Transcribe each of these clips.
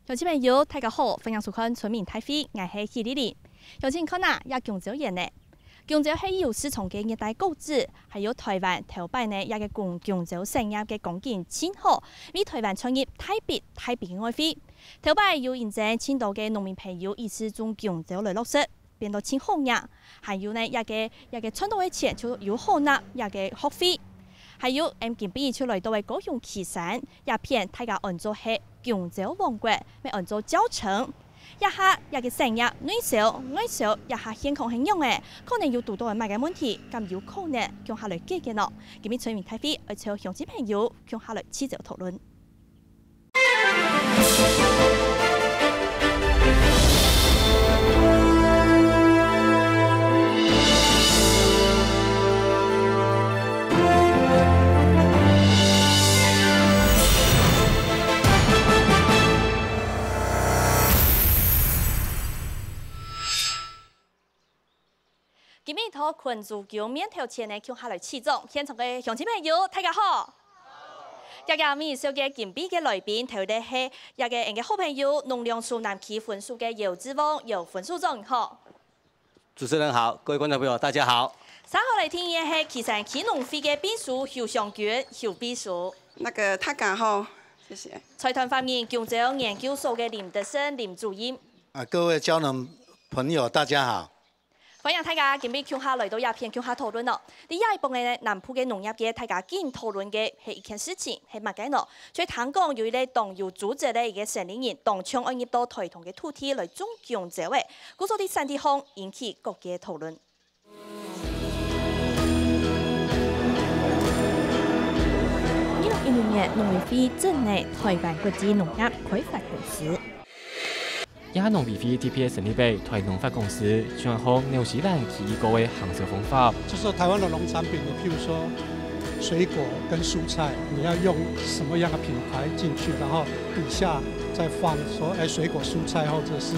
乡亲朋友，大家好，欢迎收看《村民大会》，我是许丽丽。乡亲看呐，也广州人呢，广州是有四重嘅热带高子，还有台湾头摆呢，也个cùng廣州產業嘅光景真好，為台灣創業特別嘅愛費。頭擺有認證青島嘅農民朋友意思從廣州來落實，變到真好呀。還有呢，也個賺到嘅錢就有好拿，也個學費。還有近邊出來到嘅高雄旗山，也片大家按做係廣州王國，咪按做教程。一個產業內銷外銷，一下現況很用嘅，可能有多多嘅買嘅問題，咁有可能向下來解決咯。今日村民大會，而且鄉親朋友向下來持續討論。今日套群主叫面頭前呢，向下來起奏，現場嘅鄉親朋友，大家好。一個面少嘅金幣嘅來賓，頭的係一個人嘅好朋友，農糧署南區分署嘅姚志旺，姚分署長好。主持人好，各位觀眾朋友，大家好。稍後來聽嘅係旗山區農會嘅秘書侯湘君，侯秘書。大家好，謝謝。財團方面，廣州研究所嘅林德生林主任。各位交農朋友，大家好。歡迎大家今日向下來到鴉片向下討論咯。第一部分呢，南部嘅農業嘅大家今討論嘅係一件事情，係乜嘅咯？在香港有一個黨有組織嘅一個成年人，黨倡安入到台東嘅土地來種廣州嘅，故所啲三地方引起各界討論。2016年農委會成立台灣國際農業開發公司。也係農委會 TPS 成立嘅台農發公司，將學紐西蘭奇異果嘅行銷方法。就是台灣的農產品，你譬如說水果跟蔬菜，你要用什麼樣的品牌進去，然後底下再放說，水果蔬菜或者是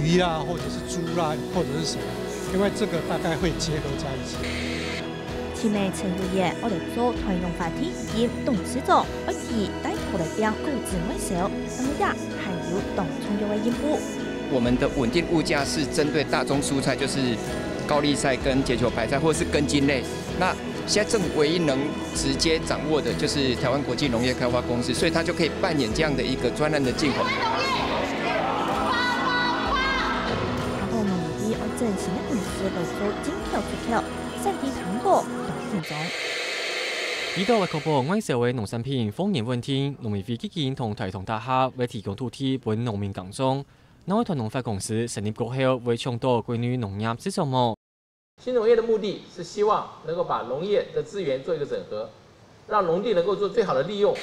魚啊，或者是豬啦，或者是什麼，因為這個大概會結合在一起。前面陳如也，我哋做台農發展業董事長，我以帶頭來變高質外銷，咁樣還有黨創業嘅業務。我們的穩定物價是針對大宗蔬菜，就是高麗菜跟結球白菜，或者是根莖類。那現在政府唯一能直接掌握的，就是台灣國際農業開發公司，所以它就可以扮演這樣的一個專案的進口。然後農業我整形嘅公司來做進口出口，三地糖果。依度為確保外銷嘅農產品風險穩定，農委會基金同台東大廈為提供土地俾農民耕種。那位台農發公司成立過後，為倡導關於農業這項目。新農業的目的是希望能夠把農業的資源做一個整合，讓農地能夠做最好的利用。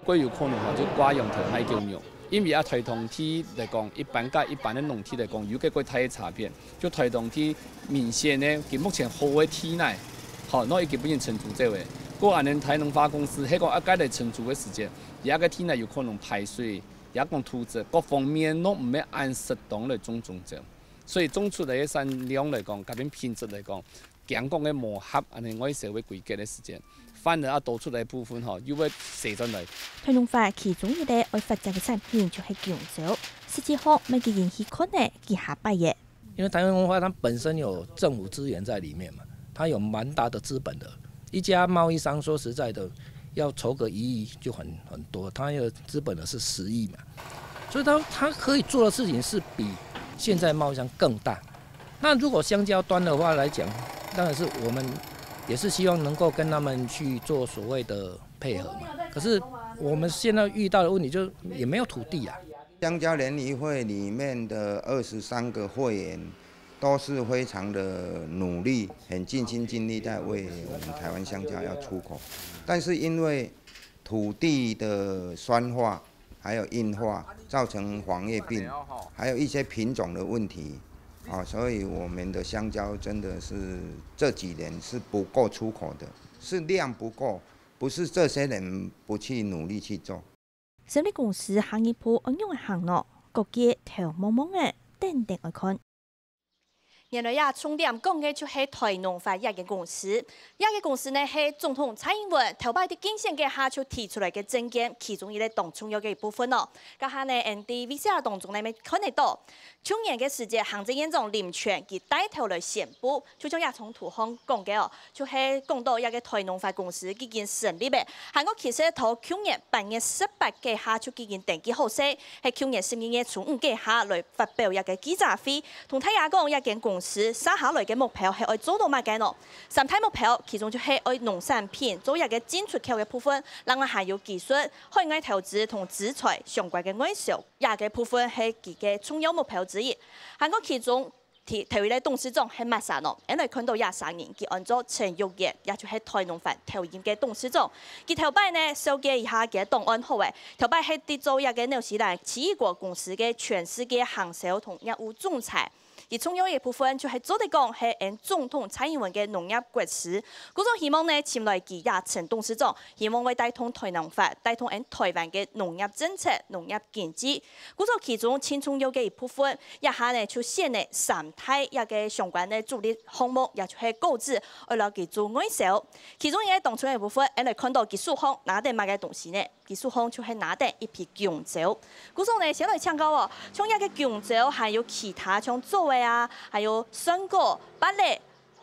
歸有可能就掛用台海叫用，因為台東地嚟講，一般嘅農地嚟講，有幾個大嘅差別。就台東地明顯呢，佢目前好嘅地內。好，那伊基本上成熟這位，過安尼台農發公司，迄個一該嚟成熟嘅時間，也個天內有可能排水，也講土質各方面都唔要按適當嚟種植，所以種出嚟嘅產量嚟講，甲邊品質嚟講，強國嘅磨合，安尼我哋社會規格嘅時間，反而多出嚟部分吼，又會寫進嚟。台農發其中一個愛發展嘅產品就係廣州，實際上每個人去看呢，幾下擺嘅。因為台灣農發它本身有政府資源在裡面嘛。它有蠻大的資本的，一家貿易商說實在的，要籌個1億就很多，它有資本的是10億嘛，所以它可以做的事情是比現在貿易商更大。那如果香蕉端的話來講，當然是我們也是希望能夠跟他們去做所謂的配合嘛。可是我們現在遇到的問題就也沒有土地啊。香蕉聯誼會裡面的23個會員。都是非常的努力，很盡心盡力在為我們台灣香蕉要出口，但是因為土地的酸化，還有硬化，造成黃葉病，還有一些品種的問題，所以我們的香蕉真的是這幾年是不夠出口的，是量不夠，不是這些人不去努力去做。成立公司行業鋪安用嘅行路，各界頭茫茫嘅，定定來看。原来呀，重点讲嘅就是台农发一間公司，一間公司呢係總統蔡英文頭擺啲競選嘅下就提出來嘅政見，其中一個當重要嘅一部分咯。家下呢 NDVCR 當中呢咪看得到，去年嘅時節行政院長林全佢帶頭來宣布，就將也從土方講嘅哦，就係講到一個台農發公司已經成立嘅，韓國其實頭去年8月18嘅下就已經登記好勢，係去年12月初5嘅下來發表一個記者會，同大家講一間公司。接下來嘅目標係愛做到乜嘅咯？三大目標，其中就係愛農產品做一個進出口嘅部分，另外還有技術、海外投資同資材相關嘅外銷，也嘅部分係佢嘅重要目標之一。韓國其中提為咧董事長係乜啥咯？因為看到23年，佢按照陳玉業，也就係台農發頭任嘅董事長，佢頭擺呢收集一下嘅檔案後誒，頭擺係啲做一個紐西蘭奇異果公司嘅全世界行銷同業務總裁。而重要嘅部分就係做得講係按總統蔡英文嘅農業國師，嗰種希望呢前來佢也陳董事長，希望為帶動台農發，帶動按台灣嘅農業政策、農業經濟，嗰種其中輕重要嘅一部分，一下呢就選呢3大一個相關嘅主力項目，也就係購置，為了佢做外銷。其中一個當中嘅部分，我哋看到技術方拿定乜嘅東西呢？技術方就係拿定一批香蕉，嗰種呢先來搶購哦，像一個香蕉，還有其他像作為啊，還有水果、芭樂、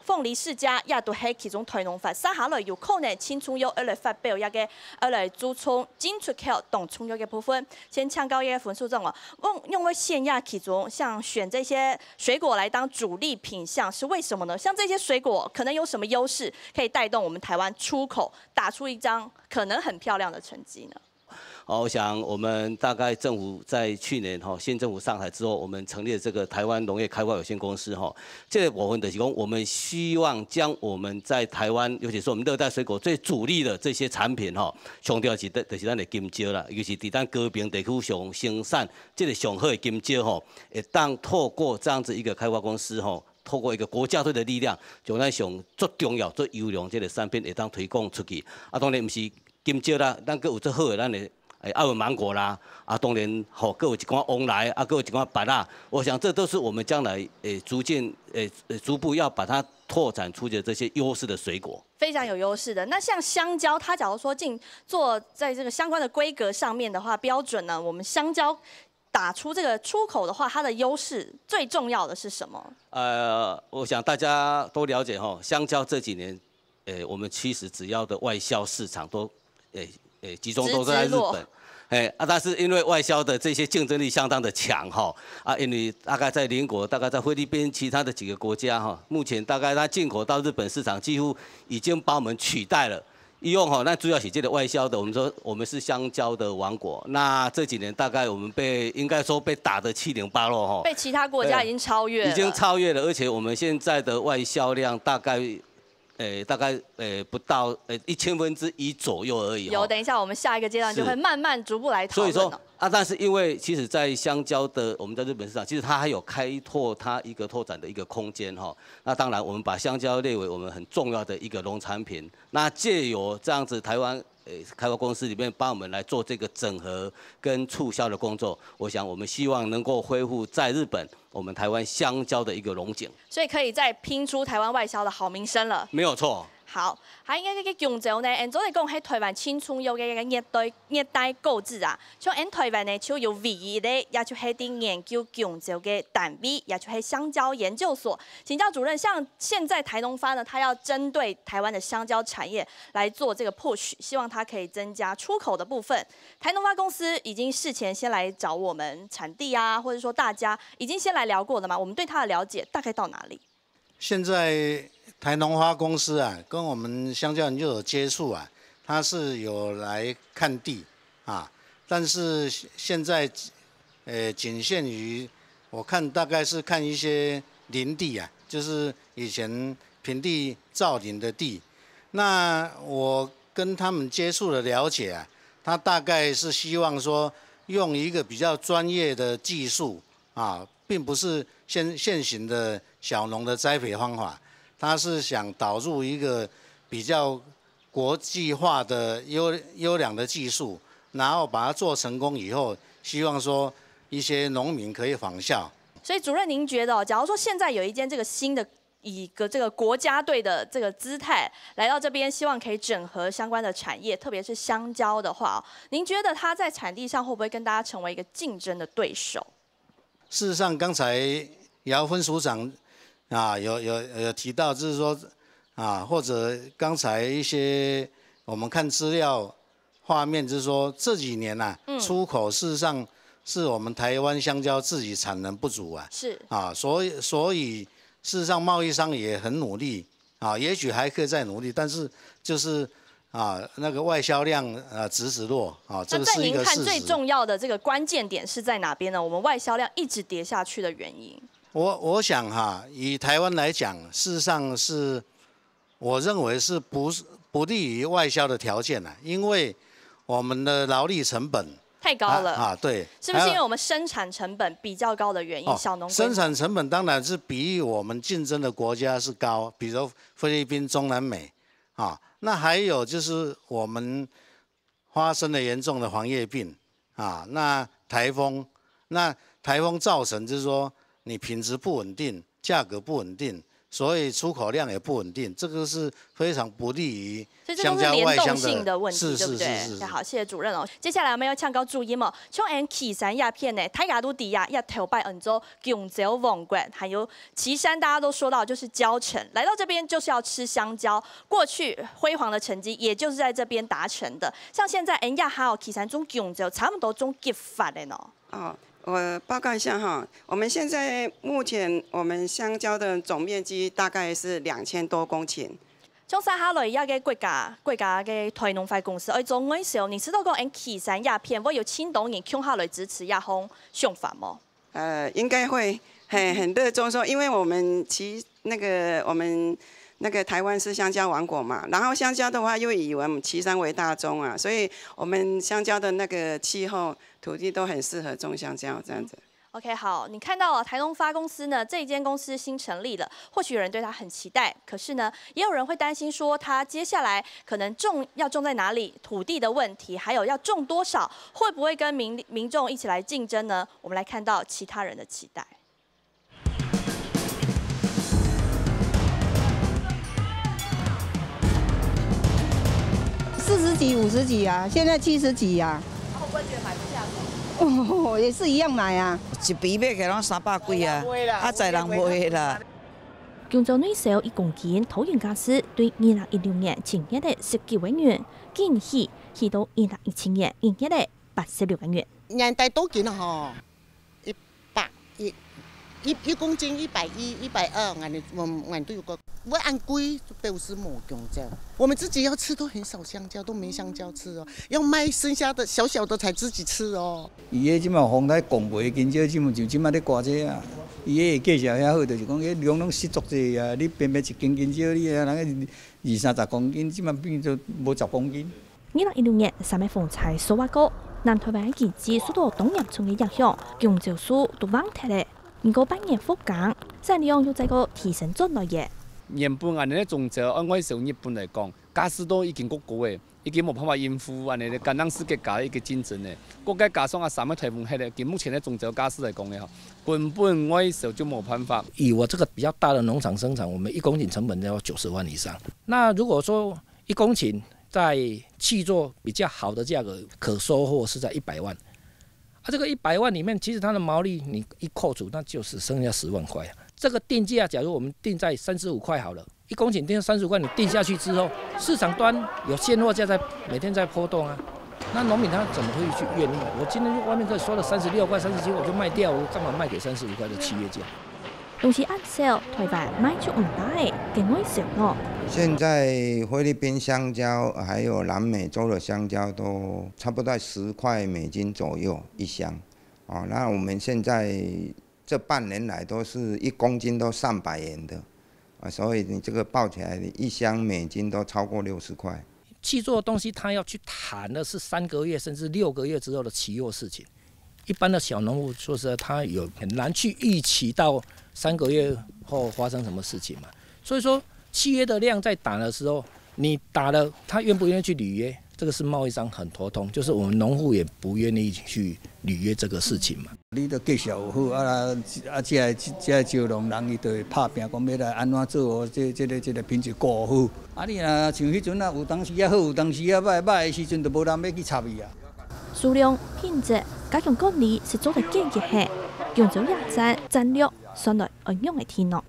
鳳梨世家，也都係其中台農發。接下來有可能輕重要而來發表一個而來注重進出口當重要嘅部分。先搶購一個分數中哦，因為現亞其中像選這些水果來當主力品項，是為什麼呢？像這些水果可能有什麼優勢，可以帶動我們台灣出口打出一張可能很漂亮的成績呢？我想我們大概政府在去年新政府上台之後，我們成立了這個台灣農業開發有限公司這個部分就是講，我們希望將我們在台灣，尤其是我們熱帶水果最主力的這些產品強調就是咱的金蕉啦，尤其是在咱高屏地區上生產這個上好的金蕉會當透過這樣子一個開發公司透過一個國家隊的力量，將咱上最重要、最優良這個產品會當推廣出去。當然不是金蕉啦，咱閣有最好的咱的。愛文芒果啦，當然各有一寡旺來，各有一寡芭樂。我想這都是我們將來逐步要把它拓展出的這些優勢的水果。非常有優勢的。那像香蕉，它假如說做在這個相關的規格上面的話，標準呢，我們香蕉打出這個出口的話，它的優勢最重要的是什麼？我想大家都了解香蕉這幾年，我們其實主要的外銷市場都集中都在日本，但是因為外銷的這些競爭力相當的強因為大概在鄰國，大概在菲律賓其他的幾個國家目前大概它進口到日本市場幾乎已經把我們取代了。那主要是這個外銷的，我們說我們是香蕉的王國。那這幾年大概我們應該說被打得七零八落被其他國家已經超越了。已經超越了，而且我們現在的外銷量大概不到1/1000左右而已。有，等一下我們下一個階段就會慢慢逐步來討論。所以說但是因為其實在香蕉的我們在日本市場，其實它還有開拓它一個拓展的一個空間那當然我們把香蕉列為我們很重要的一個農產品。那借由這樣子台灣開發公司裡面幫我們來做這個整合跟促銷的工作，我想我們希望能夠恢復在日本我們台灣香蕉的一個榮景，所以可以再拼出台灣外銷的好名聲了。沒有錯。好，喺呢個香蕉呢，按照嚟講喺台灣輕重要嘅一個熱帶購置啊，像喺台灣呢就有唯一嘅，也就係啲研究香蕉嘅單位，也就係香蕉研究所。請教主任，像現在台農發呢，它要針對台灣的香蕉產業來做這個 push， 希望它可以增加出口的部分。台農發公司已經事前先來找我們產地啊，或者說大家已經先來聊過的嘛，我們對它的了解大概到哪裡？現在台農發公司啊，跟我們香蕉研究所接觸啊，他是有來看地啊，但是現在僅限於我看大概是看一些林地啊，就是以前平地造林的地。那我跟他們接觸的了解啊，他大概是希望說用一個比較專業的技術啊，並不是現行的小農的栽培方法。他是想導入一個比較國際化的優良的技術，然後把它做成功以後，希望說一些農民可以仿效。所以主任，您觉得，假如说现在有一间这个新的以这个国家队的这个姿态来到这边，希望可以整合相关的产业，特别是香蕉的话，您觉得它在产地上会不会跟大家成为一个竞争的对手？事实上，刚才姚分署长有提到，就是说或者刚才一些我们看资料画面，就是说这几年出口事实上是我们台湾香蕉自己产能不足是所以事实上贸易商也很努力也许还可以再努力，但是就是那个外销量直直落这个是一个事实。那在您看最重要的这个关键点是在哪边呢？我们外销量一直跌下去的原因？我想以台湾来讲，事实上是我认为是不利于外销的条件因为我们的劳力成本太高了对，是不是因为我们生产成本比较高的原因？小农生产成本当然是比喻我们竞争的国家是高，比如菲律宾、中南美那还有就是我们发生了严重的黄叶病那台风造成就是说你品质不稳定，价格不稳定，所以出口量也不稳定，这个是非常不利于香蕉外销的问题，对不对？好，谢谢主任接下来我们要请教注意像旗山鸦片呢，大家都知道要头摆做香蕉王国，还有旗山大家都说到就是蕉城，来到这边就是要吃香蕉，过去辉煌的成绩也就是在这边达成的。像现在亚还有旗山种香蕉，差不多种激发的呢。我报告一下我们现在目前我们香蕉的总面积大概是2000多公顷。从三下来亚个国家嘅台农会公司去做外销，你知道讲旗山鸦片会有青岛人抢下来支持亚方想法吗？应该会很热衷说，因为我们那个台湾是香蕉王国嘛，然后香蕉的话又以我们旗山为大宗所以我们香蕉的那个气候、土地都很适合种香蕉这样子。OK， 好，你看到台农发公司呢，这一间公司新成立了，或许有人对它很期待，可是呢，也有人会担心说，它接下来可能要种在哪里，土地的问题，还有要种多少，会不会跟民众一起来竞争呢？我们来看到其他人的期待。40几、50几现在70几会不会觉得买不下手？也是一样买一皮买起来拢300几载人买啦。香蕉内销1公斤，桃园家私对2016年前月的19万元，今年起到2017年前月的86万元。年代多斤1公斤110、120，俺都有个。我按贵都是没香蕉，我们自己要吃都很少香蕉，都没香蕉吃要卖剩下的小小的才自己吃伊个即马风来讲卖香蕉，就即马咧挂这伊个介绍遐好，就是讲个量拢实足济你偏偏1斤香蕉，你人20-30公斤，即马变做无10公斤。2016年3月风采收获高，南台湾经济受到东洋村的影响，香蕉树都旺起来。不过半年复工，产量又再个提升转来嘅。原本安尼咧种植，按我从日本来讲，家私都已经够高诶，已经无办法应付安尼咧干当世界价一个竞争诶。国家加上3个台风迄个，跟目前咧种植家私来讲咧根本我手就没办法。以我这个比较大的农场生产，我们1公顷成本要90万以上。那如果说1公顷在契作比较好的价格，可收获是在100万。这个100万里面，其实它的毛利你一扣除，那就是剩下10万块。这个定价，假如我们定在35块好了，1公顷定35块，你定下去之后，市场端有现货价每天在波动那农民他怎么会去愿意？我今天外面可以收了36块、37块，我就卖掉，我干嘛卖给35块的契约价？东西按销，台湾卖出唔大嘅，更外销咯。现在菲律宾香蕉还有南美洲的香蕉都差不多10块美金左右一箱，那我们现在这半年来都是1公斤都300元的，所以你这个报起来1箱美金都超过60块。契作的东西，他要去谈的是3个月甚至6个月之后的期货事情。一般的小农户，说实在，他很难去预期到3个月后发生什么事情嘛。所以说，契约的量在打的时候，你打了，他愿不愿意去履约，这个是贸易商很头痛，就是我们农户也不愿意去履约这个事情嘛。你都介绍有好这招农人伊就会拍拼，讲要来安怎做哦，这个品质顾好。你若像迄阵啊，有当时啊好，有当时啊歹的时阵，就无人要去插伊啊。数量、品质、加强管理是做得建议下，用州野战战略选来运用的天咯。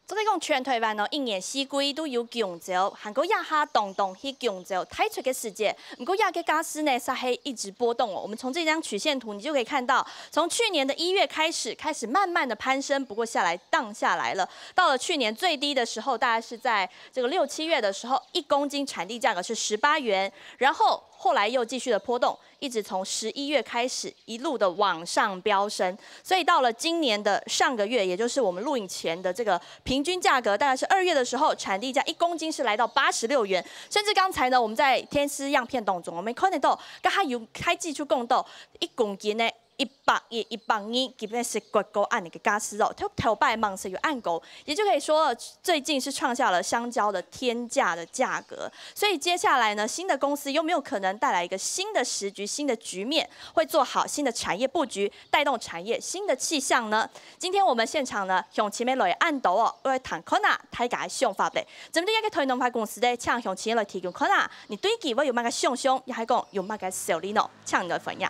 昨天讲全台湾一年四季都有强潮，韩国亚哈动去强潮太出的世界。不过亚嘅加斯呢，沙黑一直波动哦。我们从这张曲线图，你就可以看到，从去年的1月开始慢慢的攀升，不过荡下来了。到了去年最低的时候，大概是在这个6、7月的时候，1公斤产地价格是18元，然后后来又继续的波动，一直从11月开始一路的往上飙升，所以到了今年的上个月，也就是我们录影前的这个平均价格，大概是2月的时候，产地价1公斤是来到86元，甚至刚才呢，我们在天丝样片当中，我们看得到，跟它有开技出共到1公斤呢。100基本是国高按那个加斯哦，头拜芒是有按勾，也就可以说最近是创下了香蕉的天价的价格。所以接下来呢，新的公司有没有可能带来一个新的时局、新的局面，会做好新的产业布局，带动产业新的气象呢？今天我们现场呢，向前面来按到哦，为谈可能大家的想法嘞。针对一个台农派公司咧，请向前来提供可能，你对佢有乜嘅想象，也係講有乜嘅效率呢？請你來分享。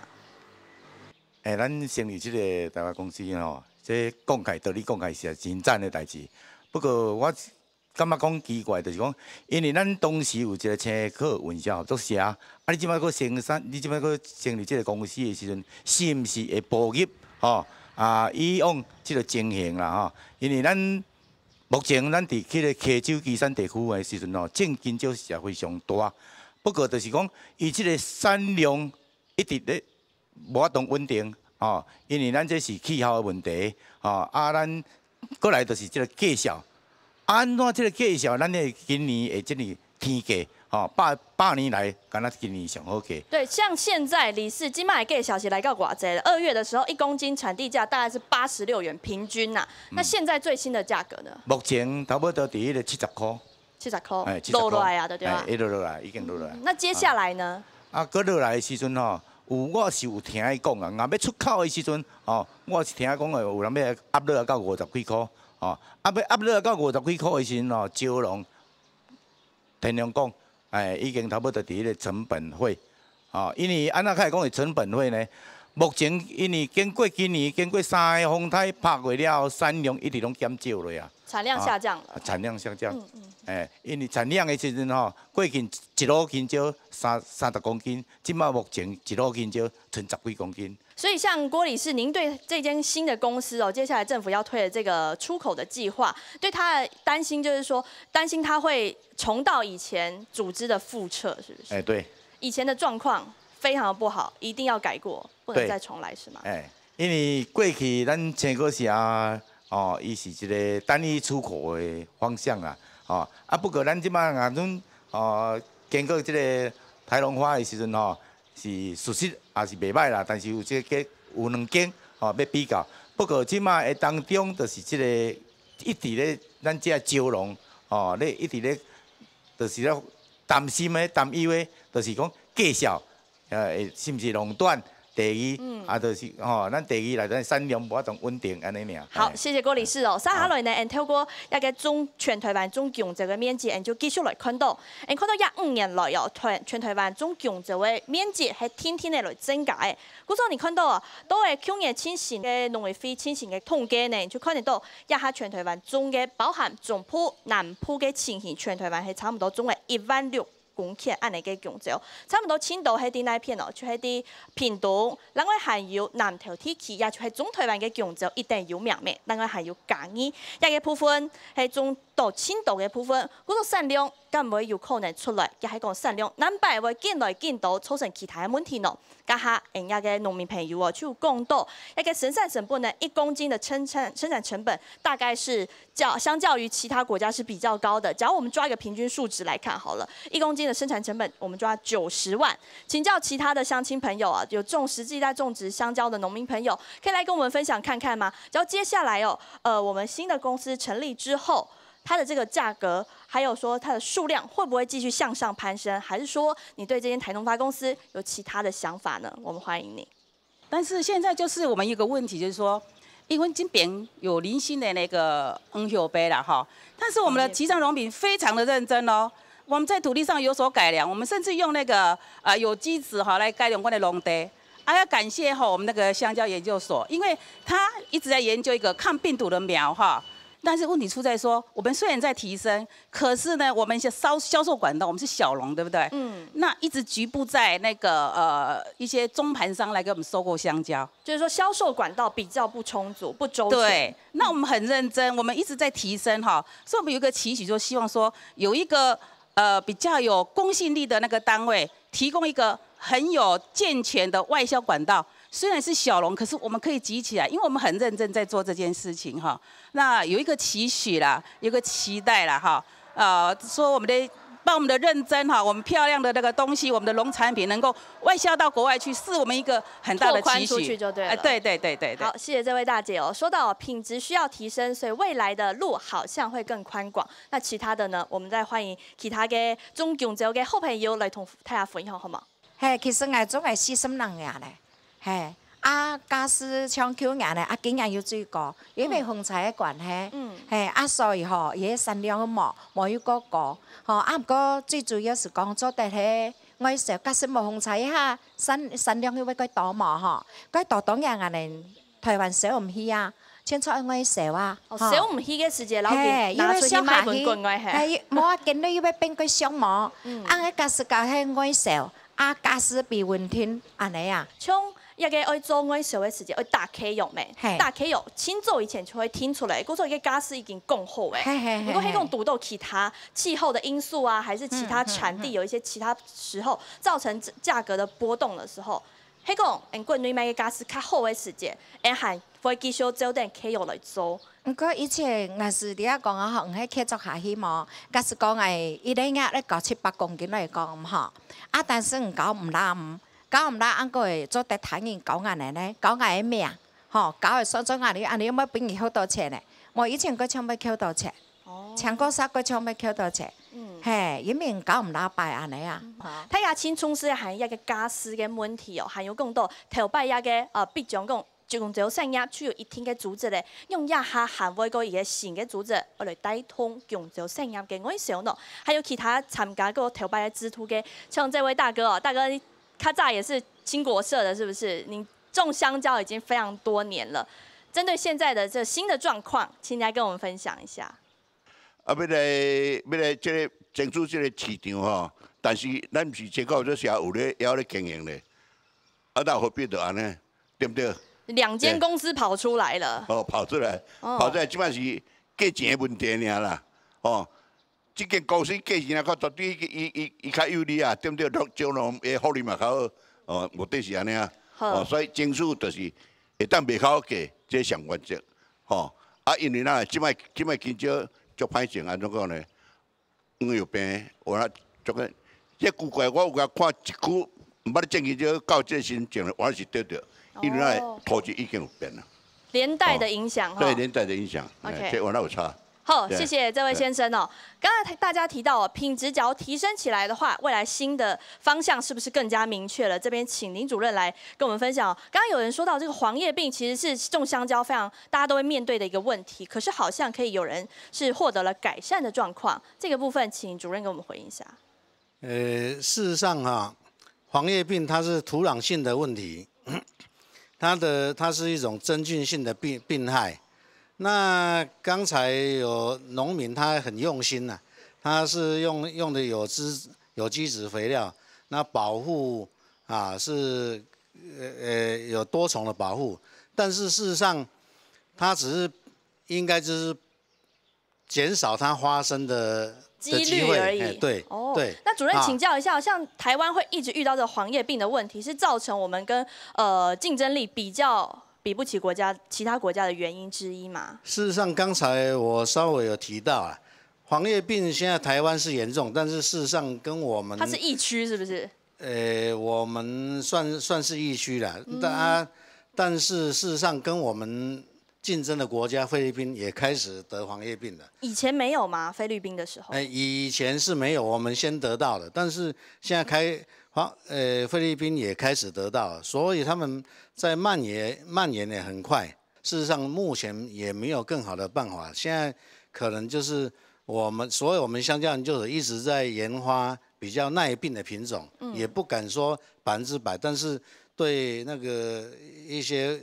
咱成立这个台湾公司吼，这讲起道理讲起是真赞的代志。不过我感觉讲奇怪，就是讲，因为咱当时有一个青课运销合作社，你即摆佫你即摆佫成立这个公司的时阵，是毋是会步入吼以往这个情形啦吼？因为咱目前咱伫迄个溪州基山地区的时阵吼，种香蕉是非常大，不过就是讲，伊这个产量一直咧。无法度稳定哦，因为咱这是气候的问题哦，咱过来就是这个价销，安怎这个价销，咱的今年的这个天价哦，100年来，敢若今年上好价。对，像现在李氏今麦价销是来到偌济了，2月的时候1公斤产地价大概是86元平均呐。那现在最新的价格呢？目前差不多伫迄个70块。70块，落来啊，对吧？落来，已经落来。那接下来呢？搁落来的时阵吼。我是有听伊讲啊，若要出口的时阵，我是听伊讲有人要压落到50几块，压落到50几块的时阵蕉农天良讲，已经差不多伫迄个成本费，因为安怎开始讲是成本费呢？目前因为经过今年经过3个风台拍过了后，产量一直拢减少了呀。产量下降了。产量下降。因为产量的时阵过去1箩香蕉30公斤，即摆目前1箩香蕉剩10几公斤。所以，像郭理事，您对这间新的公司接下来政府要推的这个出口的计划，对他的担心就是说，担心他会重蹈以前组织的覆辙，是不是？对。以前的状况非常的不好，一定要改过，不能再重来，是吗？因为过去咱青果社伊是一个单一出口的方向啊。不过咱即摆经过即个台农花的时阵是属实也是袂歹啦，但是有有2间要比较。不过即摆的当中，就是即个一直咧，咱这蕉农咧一直咧，就是咧担心的、担忧的，就是讲价销是毋是垄断？第二，就是咱第二来咱产量无法度稳定安尼尔。好，谢谢郭理事哦。接下来呢，透过一个全台湾总强这个面积，就继续来看到5年来全台湾总强这个面积系天天的来增加的。故说你看到都系去年进行嘅农委会进行嘅统计呢，就看得到全台湾总嘅包含中埔、南埔嘅情形，全台湾系差不多总嘅16000公顷按嚟嘅強州，差唔多青島喺啲那片就喺啲屏東，另外還有南投地區，也就係中台灣嘅強州一定有名嘅，另外還有嘉義，一個部分係中到青島嘅部分，嗰個產量敢唔會有可能出來？亦係講產量南北會見來見到，造成其他嘅問題咯。家下人家嘅農民朋友就講到，一個生產成本呢，1公斤的生產成本大概是相較於其他國家是比較高的。假如我們抓一個平均數值來看好了，1公斤的生產成本我們抓90萬。請教其他的鄉親朋友有實際在種植香蕉的農民朋友，可以來跟我們分享看看嗎？然後接下來我們新的公司成立之後，它的這個價格，還有說它的數量會不會繼續向上攀升？還是說你對這間台農發公司有其他的想法呢？我們歡迎你。但是现在就是我们一个问题，就是说，因为这边有零星的那个酒杯了哈，但是我们的旗山农民非常的认真哦。我们在土地上有所改良，我们甚至用那个有机质哈来改良我的农地。要感谢哈我们那个香蕉研究所，因为他一直在研究一个抗病毒的苗哈。但是问题出在说，我们虽然在提升，可是呢，我们一些销售管道，我们是小农，对不对？那一直局部在那个一些中盘商来给我们收购香蕉，就是说销售管道比较不充足、不周全。对，那我们很认真，我们一直在提升哈，所以我们有一个期许，就希望说有一个比较有公信力的那个单位，提供一个很有健全的外销管道。虽然是小农，可是我们可以集起来，因为我们很认真在做这件事情哈。那有一个期许啦，有个期待啦哈。说我们的把我们的认真哈，我们漂亮的那个东西，我们的农产品能够外销到国外去，是我们一个很大的期许。出去就对了。对。好，谢谢这位大姐哦。说到品质需要提升，所以未来的路好像会更宽广。那其他的呢？我们再欢迎其他嘅中共州嘅好朋友来同大家分享好吗？其實我總係四十人嘅咧。假使像佢人咧，今年有水果，因為風災嘅關係，所以嘢產量冇有嗰個，不過最主要是講做得係我時假使冇風災下，產量會幾多嘛幾多當然咧，台灣少唔起啊，清楚我少啊，少唔起嘅時節，老闆拿出去賣本棍我係，冇啊，見到要變個商模，我假使講係我少。假使比溫天安尼啊，像一個愛做愛燒嘅時節，愛打茄肉咩？打茄肉，清早以前就會聽出來，嗰種嘅假使已經講好誒。如果係講讀到其他氣候的因素啊，還是其他產地有一些其他時候造成價格的波動的時候，係講人國內買嘅假使較好嘅時節，人還會繼續做點茄肉來做。不過以前我是你講啊，唔係繼續下去嘛，假使講係一年咧搞700公斤嚟講嚇，但是唔搞唔攬，按個做得睇人搞眼嚟咧，搞眼咩啊？搞係所做眼你有冇俾佢好多錢咧？我以前個搶要扣多錢，搶過三個搶要扣多錢，因為搞唔攬敗安尼啊。睇下青春是係一個家私嘅問題哦，還有更多頭擺一個必將講。共州產業具有一定嘅組織咧，用一下涵蓋過一個新嘅組織，嚟帶通共州產業嘅外銷呢。還有其他參加過頭擺嘅支圖嘅，像這位大哥哦，大哥他早也是青果社的，是不是？你種香蕉已經非常多年了。針對現在的這新的狀況，請你來跟我們分享一下。要來這個爭取這個市場吼，但是咱唔是結果這社有咧要咧經營咧，哪何必就安尼，對不對？2間公司跑出來了。跑出來，即擺是價錢的問題爾啦。這間公司價錢較絕對伊較有利啊，對不對？將來誒福利嘛較好，目的是安尼啊。所以爭取就是會當賣較好價，這上原則。因為咱即擺香蕉足歹種安怎講呢？有病，我那足個，這古怪我有甲看一區，唔捌種香蕉到這新種，我是對着。因為那土質已經有變了，連帶的影響對連帶的影響，這我那有差。好，謝謝這位先生哦。剛才大家提到哦，品質只要提升起來的話，未來新的方向是不是更加明確了？這邊請林主任來跟我們分享。剛剛有人說到這個黃葉病其實是種香蕉非常大家都會面對的一個問題，可是好像可以有人是獲得了改善的狀況。這個部分請主任給我們回應一下。事實上哈，黃葉病它是土壤性的問題。它是一種真菌性的病害。那剛才有農民他很用心吶，他是用的有機質肥料，那保護是有多重的保護，但是事實上它只是應該就是減少它發生的幾率而已。對。對。那主任請教一下，像台灣會一直遇到這個黃葉病的問題，是造成我們跟競爭力比不起其他國家的原因之一嗎？事實上，剛才我稍微有提到啊，黃葉病現在台灣是嚴重，但是事實上跟我們它是疫區是不是？我們算是疫區啦，但是事實上跟我們競爭的國家菲律賓也開始得黃葉病了。以前沒有嗎？菲律賓的時候？以前是沒有，我們先得到的。但是現在菲律宾也开始得到，所以他们在蔓延也很快。事实上，目前也没有更好的办法。现在可能就是我们香蕉研究所一直在研发比较耐病的品种，也不敢说100%，但是对那个一些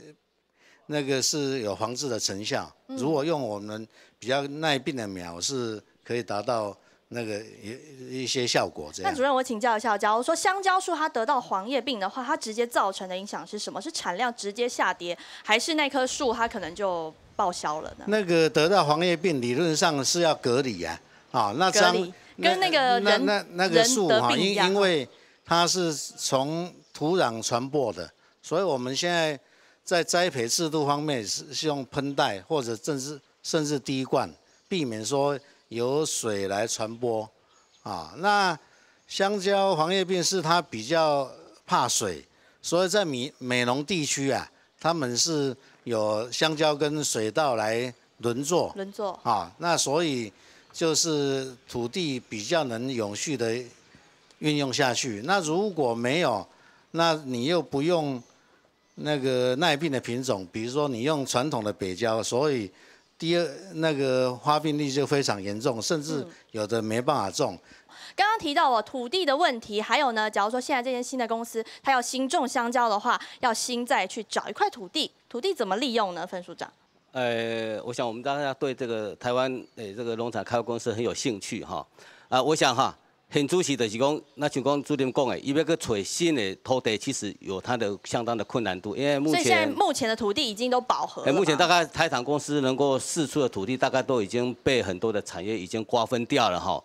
那个是有防治的成效。如果用我们比较耐病的苗，是可以达到那个一些效果。这样。那主任，我请教一下，假如说香蕉树它得到黄叶病的话，它直接造成的影响是什么？是产量直接下跌，还是那棵树它可能就报销了呢？那个得到黄叶病，理论上是要隔离啊，那这样跟那个那个树因为它是从土壤传播的，所以我们现在在栽培制度方面是用喷袋或者甚至滴灌，避免说由水来传播那香蕉黄叶病是它比较怕水，所以在美浓地区他们是有香蕉跟水稻来轮作那所以就是土地比较能永续的运用下去。那如果没有，那你又不用那个耐病的品种，比如说你用传统的北蕉，所以那个花病率就非常严重，甚至有的没办法种。刚刚提到了土地的问题，还有呢，假如说现在这间新的公司它要新种香蕉的话，要新再去找一块土地，土地怎么利用呢？分署长。我想我们大家对这个台湾这个农产开发公司很有兴趣我想很主席就是讲，那像讲主任讲的，伊要去找新的土地，其实有它的相当的困难度，因为所以现在目前的土地已经都饱和了。目前大概台糖公司能够释出的土地，大概都已经被很多的产业已经瓜分掉了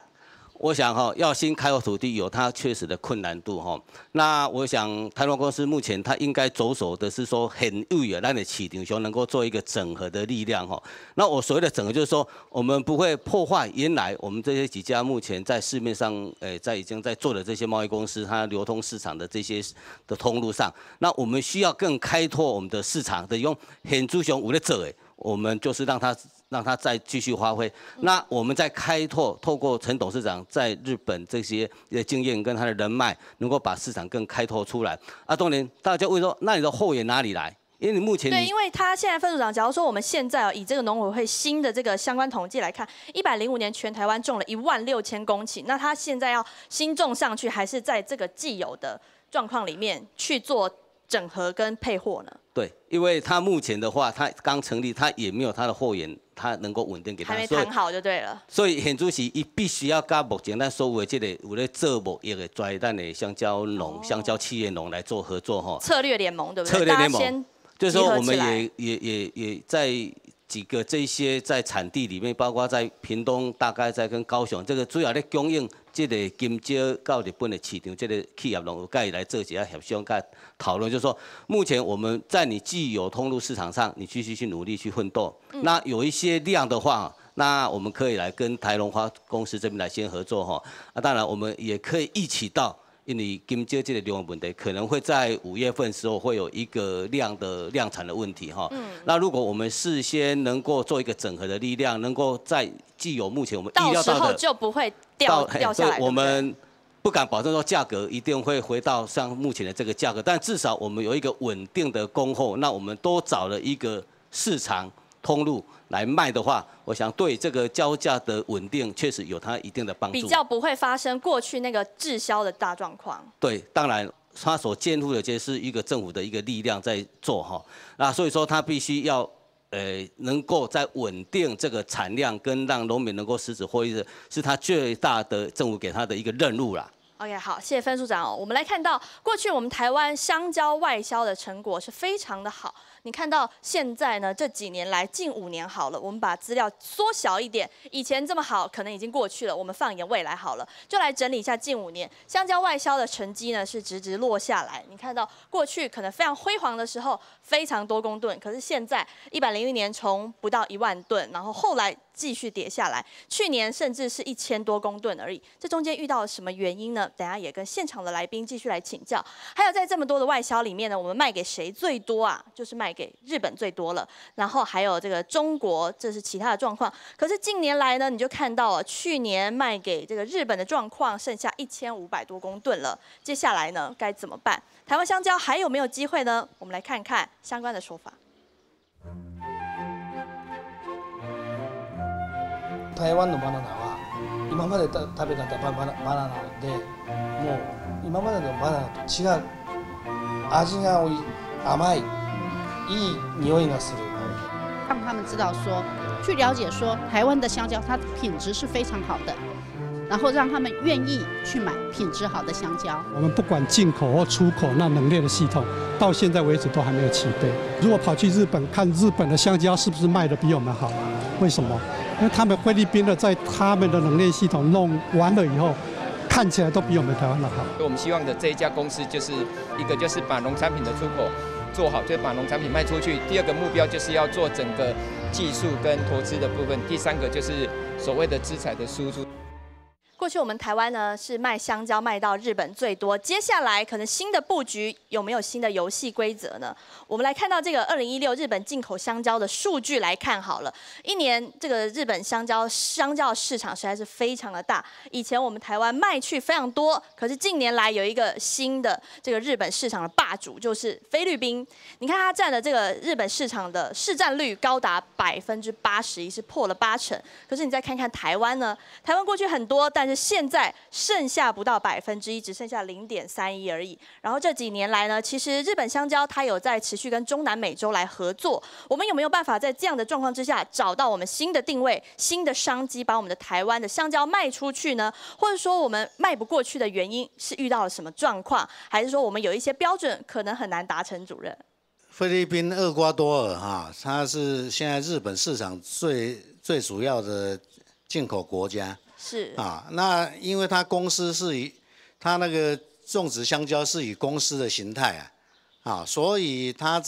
我想要新开发土地有它确实的困难度那我想台糖公司目前它应该着手的是说很有远咱的市场上能够做一个整合的力量那我所谓的整合就是说，我们不会破坏原来我们这些几家目前在市面上已经在做的这些贸易公司，它流通市场的这些的通路上，那我们需要更开拓我们的市场的用很主雄有在做的，我们就是让它再继续发挥。那我们在开拓，透过陈董事长在日本这些经验跟他的人脉，能够把市场更开拓出来。当然大家会说，那你的后援哪里来？因为你目前对，因为他现在分署长，假如说我们现在以这个农委会新的这个相关统计来看，105年全台湾种了16000公顷，那他现在要新种上去，还是在这个既有的状况里面去做整合跟配货呢？对，因为他目前的话，他刚成立，他也没有他的货源，他能够稳定给他，还没谈好就对了。所以现主席伊必须要跟目前咱所有的这个有咧做贸易的专业咱的香蕉农、香蕉企业农来做合作策略联盟对不对？策略联盟。就是说，我们也在几个这些在产地里面，包括在屏东，大概在跟高雄，这个主要咧供应这个金蕉到日本的市场，这个企业农有介来做一下协商跟讨论，就是说，目前我们在你既有通路市场上，你继续去努力去奋斗。那有一些量的话，那我们可以来跟台农花公司这边来先合作当然我们也可以一起到。因为金蕉这个量的问题，可能会在5月份时候会有一个量产的问题那如果我们事先能够做一个整合的力量，能够在既有目前我们意料到的，到时候就不会掉下来。我们不敢保证说价格一定会回到像目前的这个价格，但至少我们有一个稳定的供货，那我们都找了一个市场通路来卖的话，我想对这个交价的稳定确实有它一定的帮助，比较不会发生过去那个滞销的大状况。对，当然它所肩负的就是一个政府的一个力量在做那所以说它必须要能够在稳定这个产量跟让农民能够实质获益的，是它最大的政府给它的一个任务啦。OK， 好，谢谢分署长我们来看到过去我们台湾香蕉外销的成果是非常的好。你看到现在呢，这几年来近5年好了，我们把资料缩小一点，以前这么好可能已经过去了，我们放眼未来好了，就来整理一下近5年香蕉外销的成绩呢是直直落下来。你看到过去可能非常辉煌的时候非常多公吨，可是现在101年从不到1万吨，然后后来继续跌下来，去年甚至是1000多公吨而已。这中间遇到了什么原因呢？等一下也跟现场的来宾继续来请教。还有在这么多的外销里面呢，我们卖给谁最多啊？就是卖给日本最多了，然后还有这个中国，这是其他的状况。可是近年来呢，你就看到了去年卖给这个日本的状况剩下1500多公吨了。接下来呢，该怎么办？台湾香蕉还有没有机会呢？我们来看看相关的说法。台湾のバナナは今まで食べたバナナでもう今までのバナナと違う味が甘いいい匂いがする。让他们知道说，去了解说台湾的香蕉它品质是非常好的，然后让他们愿意去买品质好的香蕉。我们不管进口或出口，那能力的系统到现在为止都还没有齐备。如果跑去日本看日本的香蕉是不是卖得比我们好？为什么？因为他们菲律宾的在他们的能力系统弄完了以后，看起来都比我们台湾的好。我们希望的这一家公司就是一个就是把农产品的出口做好，就是把农产品卖出去。第二个目标就是要做整个技术跟投资的部分。第三个就是所谓的资产的输出。过去我们台湾呢是卖香蕉卖到日本最多，接下来可能新的布局有没有新的游戏规则呢？我们来看到这个2016日本进口香蕉的数据来看好了，一年这个日本香蕉市场实在是非常的大。以前我们台湾卖去非常多，可是近年来有一个新的这个日本市场的霸主就是菲律宾。你看它占了这个日本市场的市占率高达81%，是破了80%。可是你再看看台湾呢，台湾过去很多，但是现在剩下不到1%，只剩下0.31%而已。然后这几年来呢，其实日本香蕉它有在持续跟中南美洲来合作。我们有没有办法在这样的状况之下找到我们新的定位、新的商机，把我们的台湾的香蕉卖出去呢？或者说我们卖不过去的原因是遇到了什么状况，还是说我们有一些标准可能很难达成？主任，菲律宾厄瓜多尔哈，它是现在日本市场最主要的进口国家。是啊，那因为它公司是以它那个种植香蕉是以公司的形态啊，所以它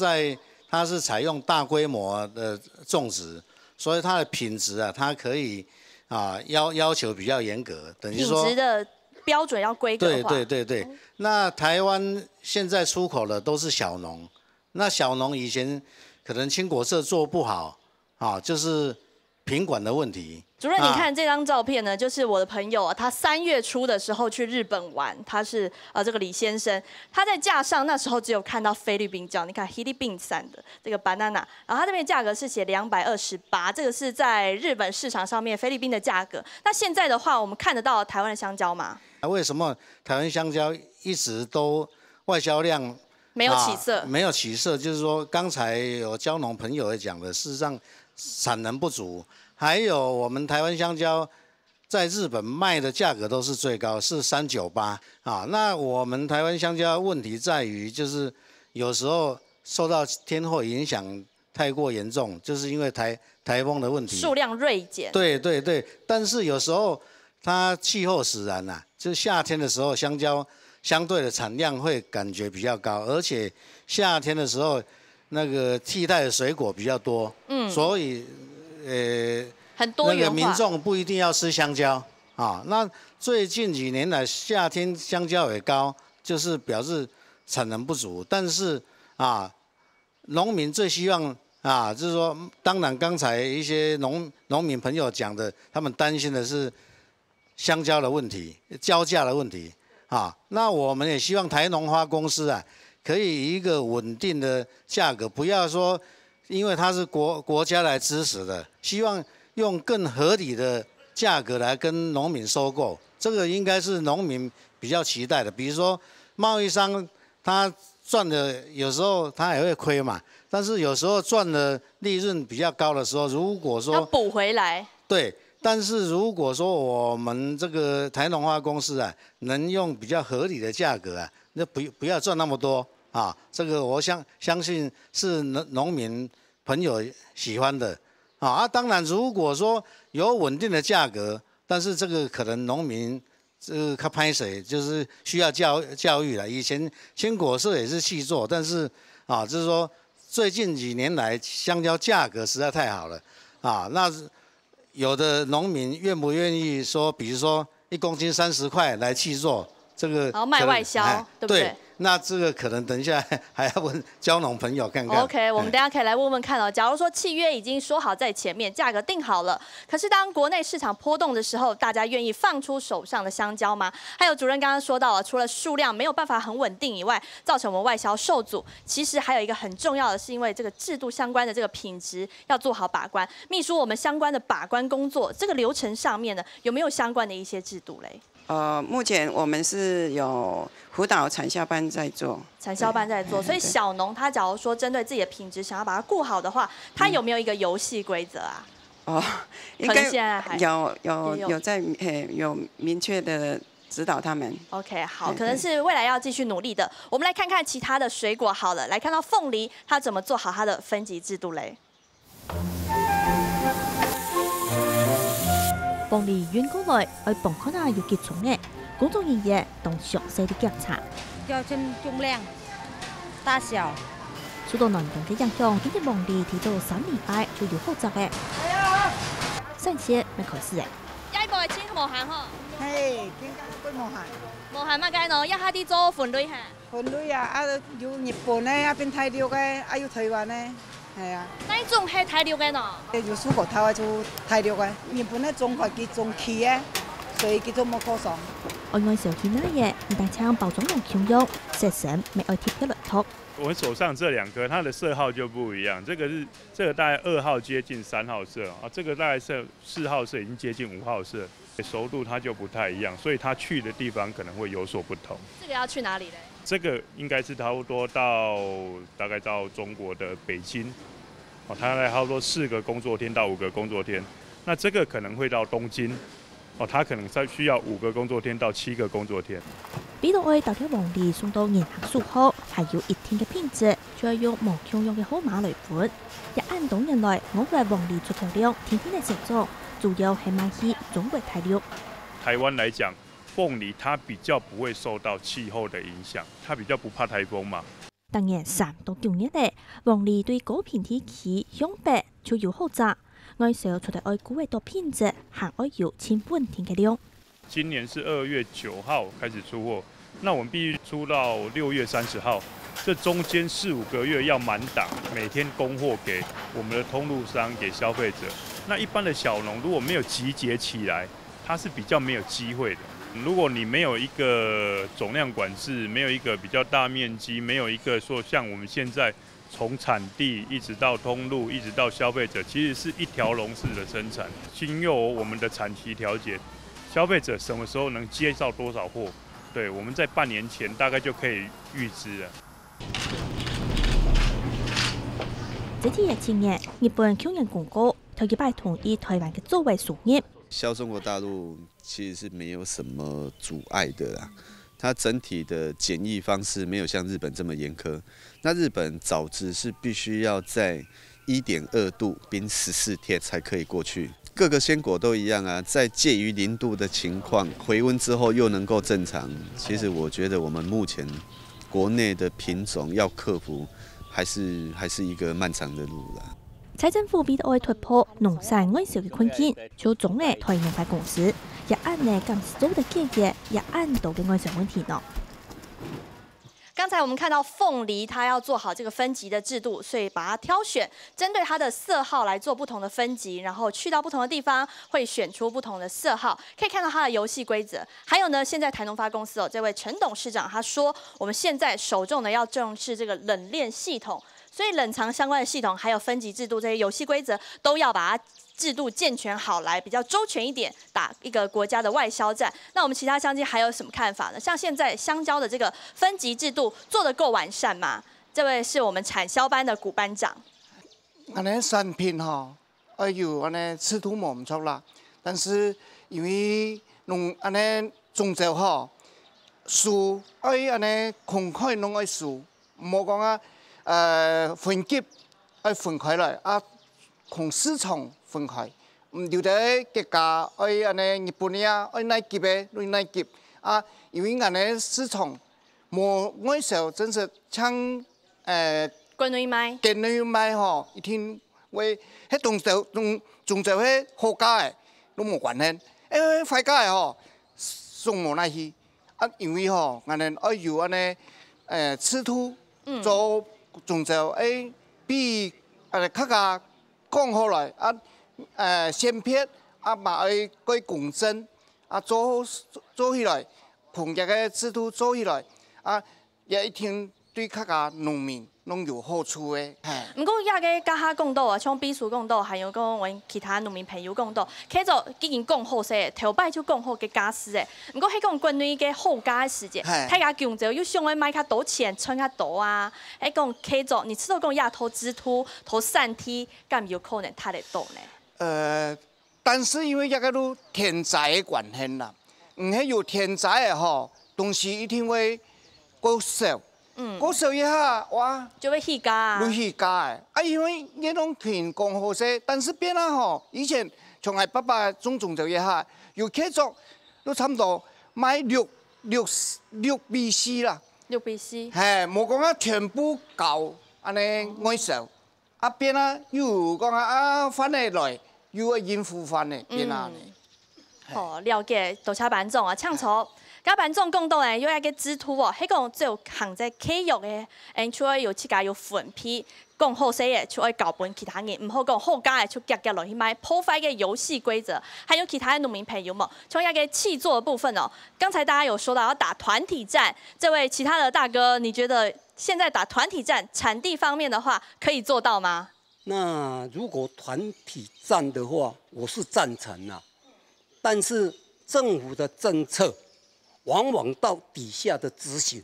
是采用大规模的种植，所以它的品质啊，它可以啊要求比较严格，等于说品质的标准要规格化。对。那台湾现在出口的都是小农，那小农以前可能青果社做不好啊，就是品管的问题。主任，你看这张照片呢，就是我的朋友啊，他3月初的时候去日本玩，他是这个李先生，他在架上那时候只有看到菲律宾蕉，你看 Philippines 产的这个 banana， 然后他这边价格是写228，这个是在日本市场上面菲律宾的价格。那现在的话，我们看得到台湾的香蕉吗？为什么台湾香蕉一直都外销量没有起色？没有起色，就是说刚才有蕉农朋友也讲的，事实上产能不足。还有我们台湾香蕉在日本卖的价格都是最高，是398啊。那我们台湾香蕉问题在于，就是有时候受到天候影响太过严重，就是因为台风的问题，数量锐减。对。但是有时候它气候使然呐，就是夏天的时候香蕉相对的产量会感觉比较高，而且夏天的时候那个替代的水果比较多，所以很多元化，那个民众不一定要吃香蕉啊。那最近几年来，夏天香蕉也高，就是表示产能不足。但是啊，农民最希望啊，就是说，当然刚才一些农民朋友讲的，他们担心的是香蕉的问题、蕉价的问题啊。那我们也希望台农花公司啊，可以以一个稳定的价格，不要说。因为它是国家来支持的，希望用更合理的价格来跟农民收购，这个应该是农民比较期待的。比如说贸易商他赚的有时候他也会亏嘛，但是有时候赚的利润比较高的时候，如果说要补回来，对。但是如果说我们这个台农花公司啊，能用比较合理的价格啊，那不要赚那么多。啊，这个我相信是农民朋友喜欢的啊。当然，如果说有稳定的价格，但是这个可能农民他拍水就是需要教育了。以前青果社也是去做，但是啊，就是说最近几年来香蕉价格实在太好了啊。那有的农民愿不愿意说，比如说1公斤30块来契作，这个然后卖外销，对不对？那这个可能等一下还要问蕉农朋友看看。OK， 我们等一下可以来问问看哦。假如说契约已经说好在前面，价格定好了，可是当国内市场波动的时候，大家愿意放出手上的香蕉吗？还有主任刚刚说到了，除了数量没有办法很稳定以外，造成我们外销受阻，其实还有一个很重要的是，因为这个制度相关的这个品质要做好把关。秘书，我们相关的把关工作，这个流程上面呢，有没有相关的一些制度嘞？目前我们是有辅导产销班在做，所以小农他假如说针对自己的品质想要把它顾好的话，他有没有一个游戏规则啊？应该有在有明确的指导他们。OK， 好，可能是未来要继续努力的。我们来看看其他的水果好了，来看到凤梨，它怎么做好它的分级制度嘞？凤梨运过來，去崩可能要結重嘅，工作人員當詳細的檢查。標準重量、大小。受到南動嘅影響，今日鳳梨提早3禮拜就要負責嘅。上車咪開始嘅。一步係錢無限嗬。係，點解都無限？無限乜解喏？一下啲做分類嚇。分類啊，要日本咧，一邊泰國嘅，要台灣咧。係啊，哪一種係泰國嘅喏？有出口頭就泰國嘅，日本咧種法叫種氣嘅，所以叫做冇可爽。按小氣那嘢，唔但將包裝用強用，食成未愛貼嘅落托。我们手上这2顆，它的色號就不一樣。這個大概2號接近3號色啊，這個大概是4號色已經接近5號色，熟度它就不太一樣，所以它去的地方可能會有所不同。這個要去哪裡呢？這個應該是差不多大概到中國的北京，它大概差不多4個工作天到5個工作天。那這個可能會到東京，它可能需要5個工作天到7個工作天。比到愛豆條黃梨送到嚴核數好，係要一天嘅品質，仲要用無強用嘅好馬來盤。一按多年來，我國黃梨出口量天天嘅成長，主要係賣去中國大陸。台灣來講，鳳梨它比較不會受到氣候的影響，它比較不怕颱風嘛。當然3到9年嚟，黃梨對高片天氣向北就要好雜，外銷出嚟愛估嘅多品質，還愛有千穩定嘅量。今年是2月9號開始出貨，那我們必須出到6月30號，這中間4、5個月要滿檔，每天供貨給我們的通路商、給消費者。那一般的小農如果沒有集結起來，它是比較沒有機會的。如果你沒有一個總量管制，沒有一個比較大面積，沒有一個說像我們現在從產地一直到通路，一直到消費者，其實是一條龍式的生產，經由我們的產期調節，消費者什麼時候能接到多少貨，對，我們在半年前大概就可以預知了。這次疫情年，日本去年公告，頭一擺同意台灣嘅作為輸入。銷中國大陸其實是沒有什麼阻礙的啦，它整體的檢疫方式沒有像日本這麼嚴苛。那日本棗子是必須要在1.2度冰14天才可以過去，各個鮮果都一樣啊，在介於0度的情況，回溫之後又能夠正常。其實我覺得我們目前國內的品種要克服，還是一個漫長的路啦。蔡政府必須突破農產外銷嘅困境，就總嘅台農發公司，也按呢咁做的建議，也按到嘅外銷問題呢。剛才我們看到鳳梨，它要做好這個分級的制度，所以把它挑選，針對它的色號來做不同的分級，然後去到不同的地方會選出不同的色號，可以看到它的遊戲規則。還有呢，現在台農發公司這位陳董事長他說，我們現在首重呢要重視這個冷鏈系統。所以冷藏相關的系統，還有分級制度這些遊戲規則，都要把它制度健全好來，比較周全一點，打一個國家的外銷戰。那我們其他鄉親還有什麼看法呢？像現在香蕉的這個分級制度做得夠完善嗎？這位是我們產銷班的古班長。安尼產品吼，有安尼尺度冇唔錯啦，但是因為弄安尼種植吼，樹安尼公開弄愛樹，冇講啊。分級愛分開來啊，同市場分開。有啲國家愛安尼日本呀，愛哪級嘅，愛哪級啊？因為安尼市場冇外銷，真是像國內賣吼，一天为迄种就迄好价诶，拢无关系。坏价诶吼，送无耐去。啊，因为吼，安尼由安尼赤兔做种就比较加讲好来先撇嘛爱过共振做起来，碰一个赤兔做起来也一定对较加农民拢有好处的。不过也个甲他讲到像秘书讲到，还有讲阮其他农民朋友讲到，开做已经讲好势，头摆就讲好个家私的。不过迄讲关于个好价的时间，大家强调又想要买较多钱，存较多啊。迄讲开做，你知道讲亚投资突投散梯，敢有可能他得多呢？但是因为这个都天灾的关系啦，迄有天灾的吼，东西一定会过少。过少一下，哇，就会起价，会起价的。因为你拢凭讲好势，但是变啦吼，以前从我爸爸种就一下，有开作都差不多买6 BC 啦。6 BC。无讲全部搞安尼外售，变啦又讲翻下来，又会应付翻的变啦。哦，了解，多谢班总抢错。甲班总讲到咧，有一个支突哦，迄个只有行在体育的，除了有自家有分批讲好势的，就爱交本其他人，唔好讲好价的，就夹夹落去买破坏嘅游戏规则，还有其他的农民朋友们，从一个气作的部分哦，刚才大家有说到要打团体战，这位其他的大哥，你觉得现在打团体战产地方面的话，可以做到吗？那如果团体战的话，我是赞成啦，但是政府的政策。往往到底下的执行，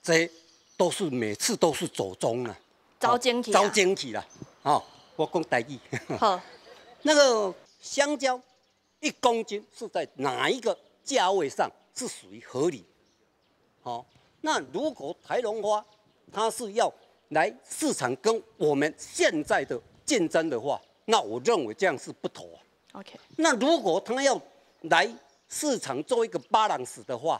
这都是每次都是走中了，招惊起啦！我讲台语。好，那个香蕉1公斤是在哪一个价位上是属于合理？那如果台农花它是要来市场跟我们现在的竞争的话，那我认为这样是不妥啊。OK。那如果它要来市场做一个balance的话，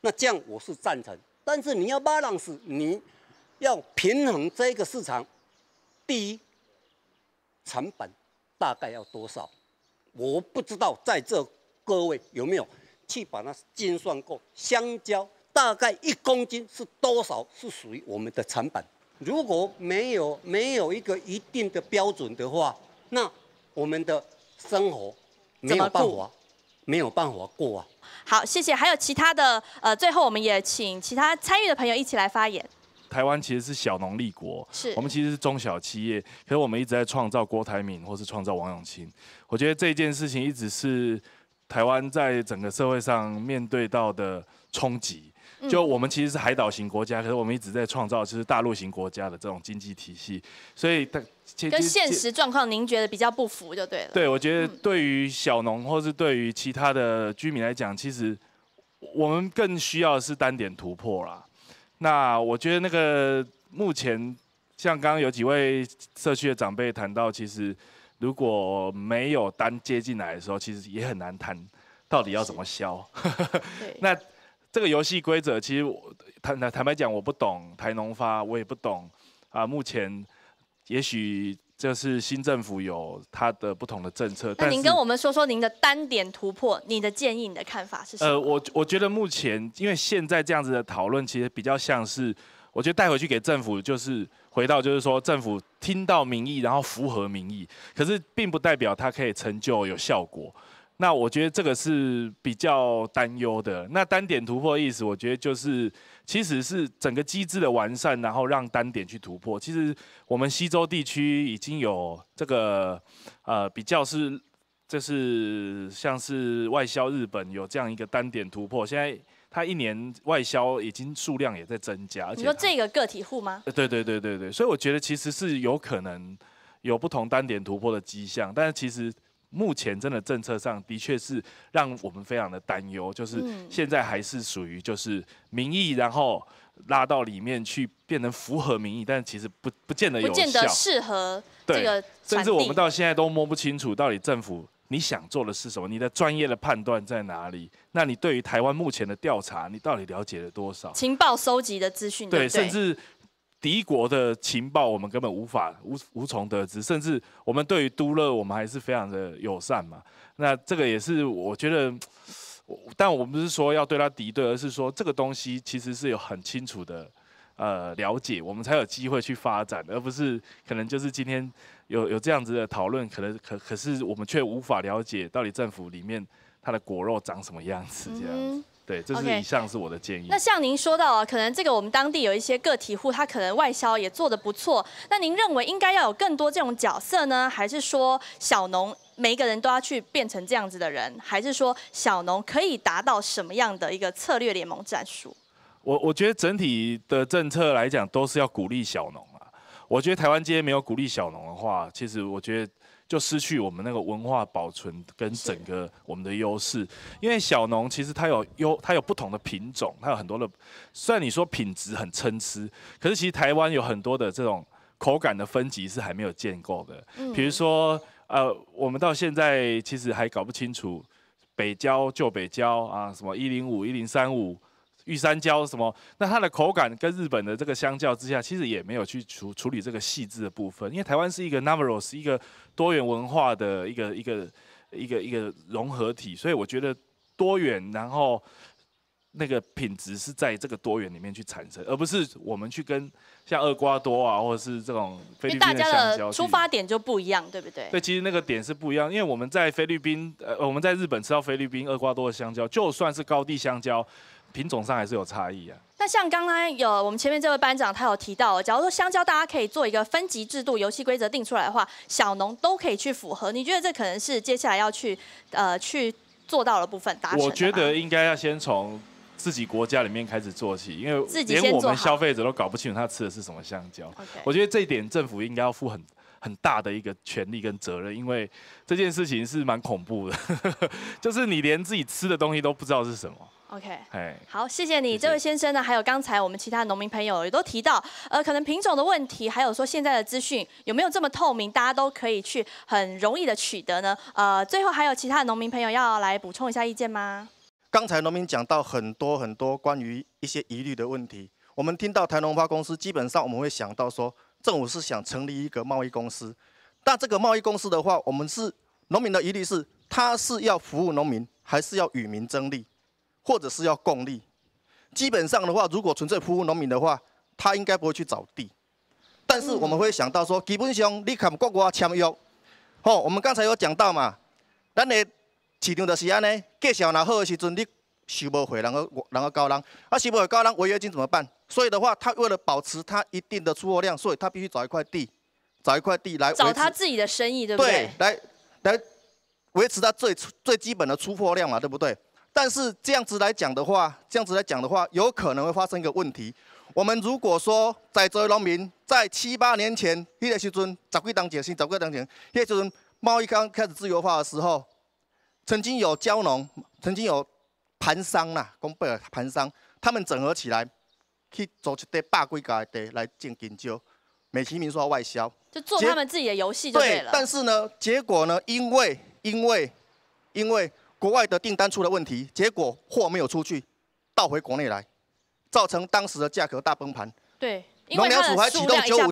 那这样我是赞成。但是你要balance，你要平衡这个市场。第一，成本大概要多少？我不知道在这各位有没有去把它精算过？香蕉大概1公斤是多少？是属于我们的成本。如果没有一个一定的标准的话，那我们的生活没有办法过啊。好，谢谢。还有其他的最后我们也请其他参与的朋友一起来发言。台湾其实是小农立国，我们其实是中小企业，可是我们一直在创造郭台铭或是创造王永庆。我觉得这件事情一直是台湾在整个社会上面对到的冲击。就我们其实是海岛型国家，可是我们一直在创造就是大陆型国家的这种经济体系，所以跟现实状况您觉得比较不符就对了。对，我觉得对于小农或是对于其他的居民来讲，其实我们更需要的是单点突破啦。那我觉得那个目前像刚刚有几位社区的长辈谈到，其实如果没有单接进来的时候，其实也很难谈到底要怎么销。那这个游戏规则，其实坦白讲，我不懂台农发，我也不懂啊。目前也许就是新政府有它的不同的政策。那您跟我们说说您的单点突破，你的建议、你的看法是什么？我觉得目前因为现在这样子的讨论，其实比较像是，我觉得带回去给政府，就是回到就是说政府听到民意，然后符合民意，可是并不代表它可以成就有效果。那我觉得这个是比较担忧的。那单点突破的意思，我觉得就是其实是整个机制的完善，然后让单点去突破。其实我们西周地区已经有这个比较是就是像是外销日本有这样一个单点突破，现在它1年外销已经数量也在增加。而且你说这个个体户吗？对，所以我觉得其实是有可能有不同单点突破的迹象，但是其实目前真的政策上的确是让我们非常的担忧，就是现在还是属于就是民意，然后拉到里面去变成符合民意，但其实不见得有效，不见得适合这个甚至我们到现在都摸不清楚到底政府你想做的是什么，你的专业的判断在哪里？那你对于台湾目前的调查，你到底了解了多少？情报收集的资讯对，甚至敌国的情报我们根本无从得知，甚至我们对于都乐我们还是非常的友善嘛。那这个也是我觉得，但我们不是说要对他敌对，而是说这个东西其实是有很清楚的了解，我们才有机会去发展，而不是可能就是今天有这样子的讨论，可是我们却无法了解到底政府里面它的果肉长什么样子这样子。对，这是以上是我的建议。那像您说到啊，可能这个我们当地有一些个体户，他可能外销也做得不错。那您认为应该要有更多这种角色呢，还是说小农每一个人都要去变成这样子的人，还是说小农可以达到什么样的一个策略联盟战术？我觉得整体的政策来讲，都是要鼓励小农啊。我觉得台湾今天没有鼓励小农的话，其实我觉得就失去我们那个文化保存跟整个我们的优势。因为小农其实它有不同的品种，它有很多的，虽然你说品质很参差，可是其实台湾有很多的这种口感的分级是还没有建构的。比如说我们到现在其实还搞不清楚北郊、旧北郊啊，什么105、1035。玉山椒什么？那它的口感跟日本的这个相较之下，其实也没有去处理这个细致的部分。因为台湾是一个 Navajo， 一个多元文化的一个融合体，所以我觉得多元，然后那个品质是在这个多元里面去产生，而不是我们去跟像厄瓜多啊，或者是这种菲律宾的香蕉，因为大家的出发点就不一样，对不对？对，其实那个点是不一样，因为我们在菲律宾，我们在日本吃到菲律宾、厄瓜多的香蕉，就算是高地香蕉。品种上还是有差异啊。那像刚刚我们前面这位班长他有提到，假如说香蕉大家可以做一个分级制度，游戏规则定出来的话，小农都可以去符合。你觉得这可能是接下来要去做到的部分达成的吗？我觉得应该要先从自己国家里面开始做起，因为连我们消费者都搞不清楚他吃的是什么香蕉。我觉得这一点政府应该要负很大的一个权利跟责任，因为这件事情是蛮恐怖的，就是你连自己吃的东西都不知道是什么。OK， 好，谢谢你，这位先生呢，还有刚才我们其他农民朋友也都提到，可能品种的问题，还有说现在的资讯有没有这么透明，大家都可以去很容易的取得呢？最后还有其他的农民朋友要来补充一下意见吗？刚才农民讲到很多关于一些疑虑的问题，我们听到台农发公司，基本上我们会想到说，政府是想成立一个贸易公司，但这个贸易公司的话，我们是农民的疑虑是，它是要服务农民，还是要与民争利？或者是要共利，基本上的话，如果纯粹服务农民的话，他应该不会去找地。但是我们会想到说，基本上你看国外签约，我们刚才有讲到嘛，咱的市场就是安尼，价钱若好的时阵，你收不回，然后高人，收不回高人，违约金怎么办？所以的话，他为了保持他一定的出货量，所以他必须找一块地来找他自己的生意，对不对？对，来维持他最基本的出货量嘛，对不对？但是这样子来讲的话，有可能会发生一个问题。我们如果说在座的农民在7、8年前，那个时阵10几年前，那个时阵贸易刚开始自由化的时候，曾经有蕉农，曾经有盘商啦，讲白了盘商，他们整合起来去组一块100几甲的地来种香蕉，美其名说要外销，就做他们自己的游戏就对了。对，但是呢，结果呢，因为国外的订单出了问题，结果货没有出去，倒回国内来，造成当时的价格大崩盘。对，农粮署还启动95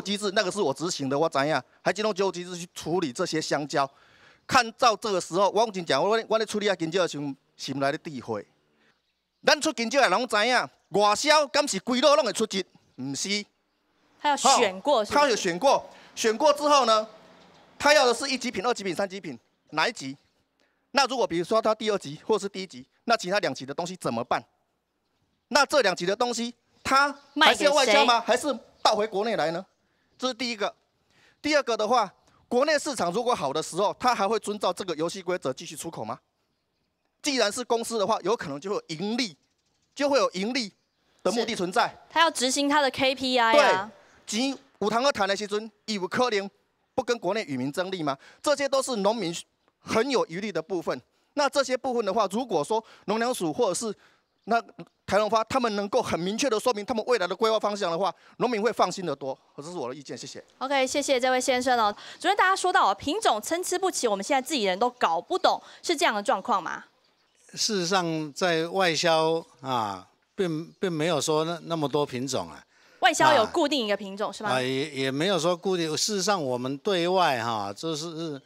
机制，那个是我执行的，我怎样？还启动95机制去处理这些香蕉。看到这个时候，我真讲，我咧处理香蕉的时候，心内咧智慧。咱出香蕉的人知影，外销敢是规路拢会出质？唔是。他要选过，他有选过，选过之后呢，他要的是1级品、2级品、3级品，哪一级？那如果比如说他第2级或是第1级，那其他2级的东西怎么办？那这2级的东西，他还是要外销吗？还是倒回国内来呢？这是第一个。第二个的话，国内市场如果好的时候，他还会遵照这个游戏规则继续出口吗？既然是公司的话，有可能就会有盈利的目的存在。他要执行他的 KPI 啊。对，钱有通去谈的时阵，有可能不跟国内与民争利吗？这些都是农民很有疑虑的部分。那这些部分的话，如果说农粮署或者是那台农发他们能够很明确的说明他们未来的规划方向的话，农民会放心的多。这是我的意见，谢谢。OK， 谢谢这位先生哦。主任，大家说到品种参差不齐，我们现在自己人都搞不懂，是这样的状况吗？事实上，在外销啊，并没有说那么多品种啊。外销有固定一个品种是吗？也没有说固定。事实上，我们对外就是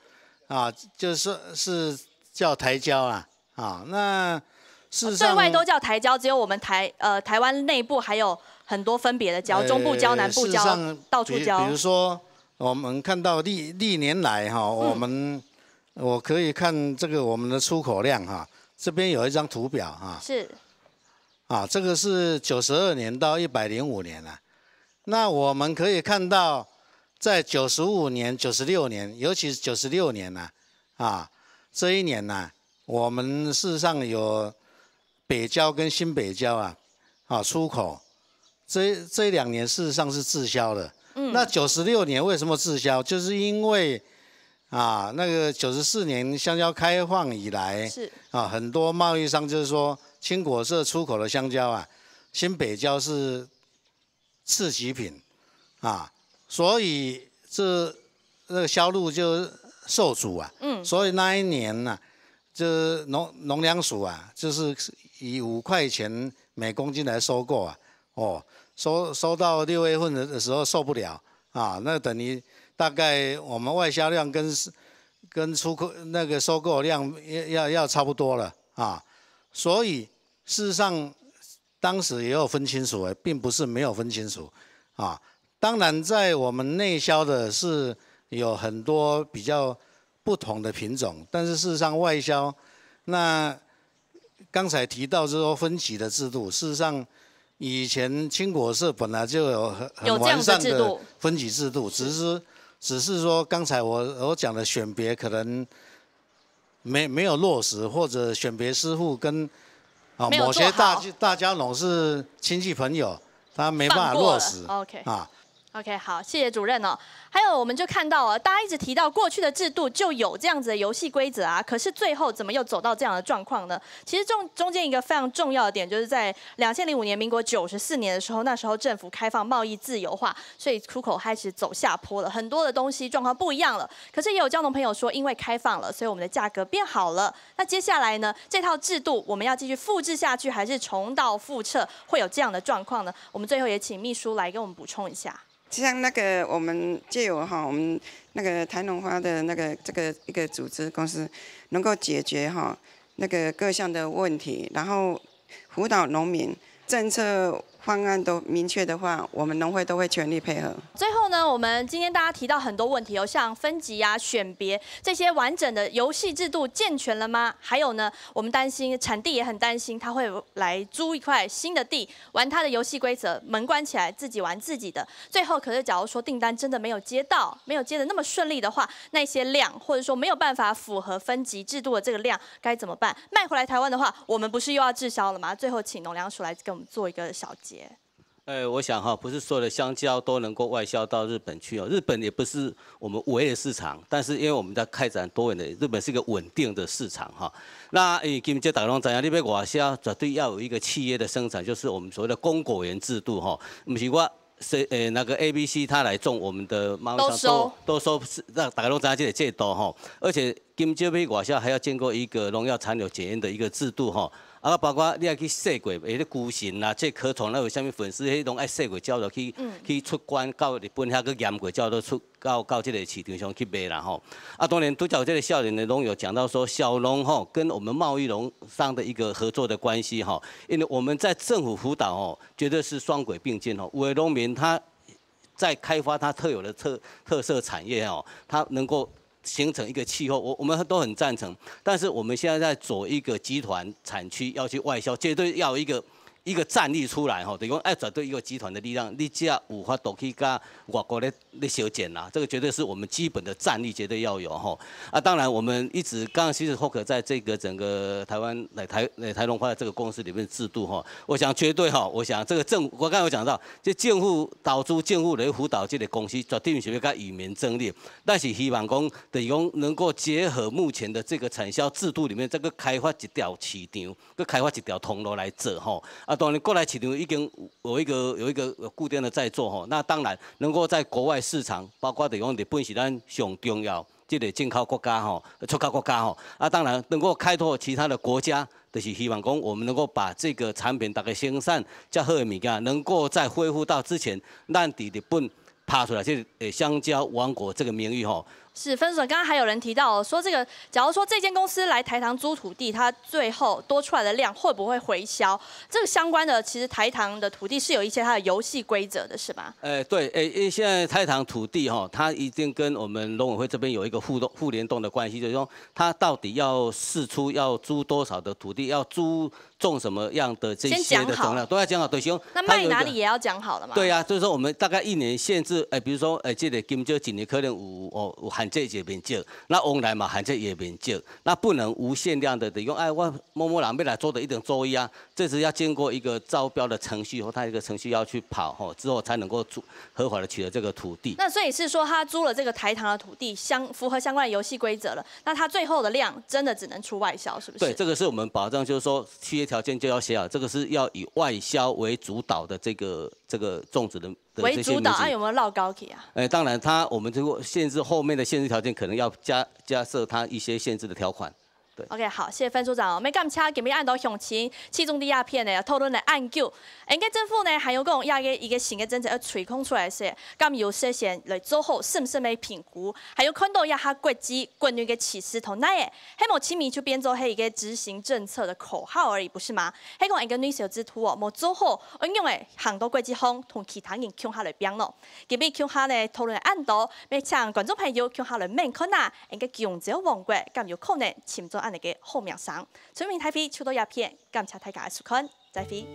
是叫台椒那事实上对外都叫台椒，只有我们台湾内部还有很多分别的椒，中部椒、南部椒，到处椒。比如说，我们看到历年来我可以看这个我们的出口量这边有一张图表是。这个是92年到105年那我们可以看到，在95年、96年，尤其是96年这一年我们事实上有北椒跟新北椒出口，这2年事实上是滞销的。那96年为什么滞销？就是因为那个94年香蕉开放以来，是很多贸易商就是说，青果社出口的香蕉新北椒是次级品所以这个销路就受阻所以那一年这农粮署就是以5块钱每公斤来收购收到6月份的时候受不了那等于大概我们外销量跟出口那个收购量要差不多了所以事实上当时也有分清楚并不是没有分清楚当然在我们内销的是有很多比较不同的品种，但是事实上外销，那刚才提到就是说分级的制度，事实上以前青果社本来就有很完善的分级制度，只是说刚才我讲的选别可能没有落实，或者选别师傅跟某些大家农是亲戚朋友，他没办法落实。OK， 好，谢谢主任哦。还有，我们就看到大家一直提到过去的制度就有这样子的游戏规则可是最后怎么又走到这样的状况呢？其实中间一个非常重要的点，就是在2005年民国94年的时候，那时候政府开放贸易自由化，所以出口开始走下坡了，很多的东西状况不一样了。可是也有交通朋友说，因为开放了，所以我们的价格变好了。那接下来呢，这套制度我们要继续复制下去，还是重蹈覆辙，会有这样的状况呢？我们最后也请秘书来跟我们补充一下。像那个我们借由我们那个台农花的这个一个组织公司，能够解决那个各项的问题，然后辅导农民，政策方案都明确的话，我们农会都会全力配合。最后呢，我们今天大家提到很多问题像分级选别这些完整的游戏制度健全了吗？还有呢，我们担心产地也很担心，他会来租一块新的地，玩他的游戏规则，门关起来自己玩自己的。最后，可是假如说订单真的没有接到，没有接的那么顺利的话，那些量或者说没有办法符合分级制度的这个量该怎么办？卖回来台湾的话，我们不是又要滞销了吗？最后，请农粮署来跟我们做一个小结。我想不是所有的香蕉都能够外销到日本去日本也不是我们唯一的市场，但是因为我们在开展多元的，日本是一个稳定的市场那今这大家都知道，你要外销绝对要有一个企业的生产，就是我们所谓的供果园制度不是我那个 ABC 他来种我们的贸易商都收，让大家都知道这个制度而且今这批外销还要经过一个农药残留检验的一个制度包括你要去试过，迄个菇荇啦，这壳虫那有啥物粉丝，迄拢爱试过，照落去出关到日本遐去验过，照落出到这个市场上去卖啦当然，都叫这个少年的农友讲到说，小农跟我们贸易农商的一个合作的关系因为我们在政府辅导绝对是双轨并进有的农民他在开发他特有的特色产业他能够形成一个气候，我们都很赞成。但是我们现在在走一个集团产区要去外销，绝对要有一个战力出来等于说绝对一个集团的力量，你只要有法度去跟外国咧修剪啦，这个绝对是我们基本的战力，绝对要有当然我们一直刚刚其实霍克在这个整个台湾台农花的这个公司里面制度我想绝对我想这个我刚才有讲到，这政府投资政府来辅导这个公司，绝对是要跟与民争利，但是希望讲等于讲能够结合目前的这个产销制度里面，这个开发一条市场，个开发一条通路来做当然，过来市场已经有一个固定的在做那当然能够在国外市场，包括等于讲日本是咱上重要这个进口国家吼、出口国家吼，啊，当然能够开拓其他的国家，就是希望讲我们能够把这个产品大概生产较好的物件，能够再恢复到之前咱伫日本拍出来这香蕉王国这个名誉吼。是分手，刚刚还有人提到说，这个假如说这间公司来台糖租土地，它最后多出来的量会不会回销？这个相关的，其实台糖的土地是有一些它的游戏规则的，是吧？对，因为现在台糖土地哈，它一定跟我们农委会这边有一个互联动的关系，就是说它到底要释出要租多少的土地，要种什么样的这些的种量，都要讲好，对，行。那卖哪里也要讲好了嘛？对啊，就是说我们大概1年限制，比如说这个金蕉1年可能有限制一个面积，那往来嘛限制一个面积，那不能无限量的用我某某人要来做的一定做啊，这是要经过一个招标的程序，或他一个程序要去跑之后才能够合法的取得这个土地。那所以是说他租了这个台糖的土地，符合相关的游戏规则了，那他最后的量真的只能出外销，是不是？对，这个是我们保障，就是说契约条件就要写好，这个是要以外销为主导的这个种植的为主导，有没有绕高起啊？当然我们这个限制后面的限制条件可能要加设它一些限制的条款。对 OK， 好，谢谢分署长哦。没感谢今日按到详情，其中的鸦片呢讨论的案究，应该政府呢还有讲一个新的政策要推空出来时，咁有些先来做好是不是没评估，还有看到一下国际国内的起司同那耶，黑某亲民就变做一个执行政策的口号而已，不是吗？黑讲一个女小之徒哦，冇做好运用的行到国际方同其他人共下来变咯。今日共下呢讨论的案度，要请观众朋友共下来问看呐，应该强调王国咁有可能侵做案的后面上，全民台飞出到鸦片，感谢大家的收看，再会。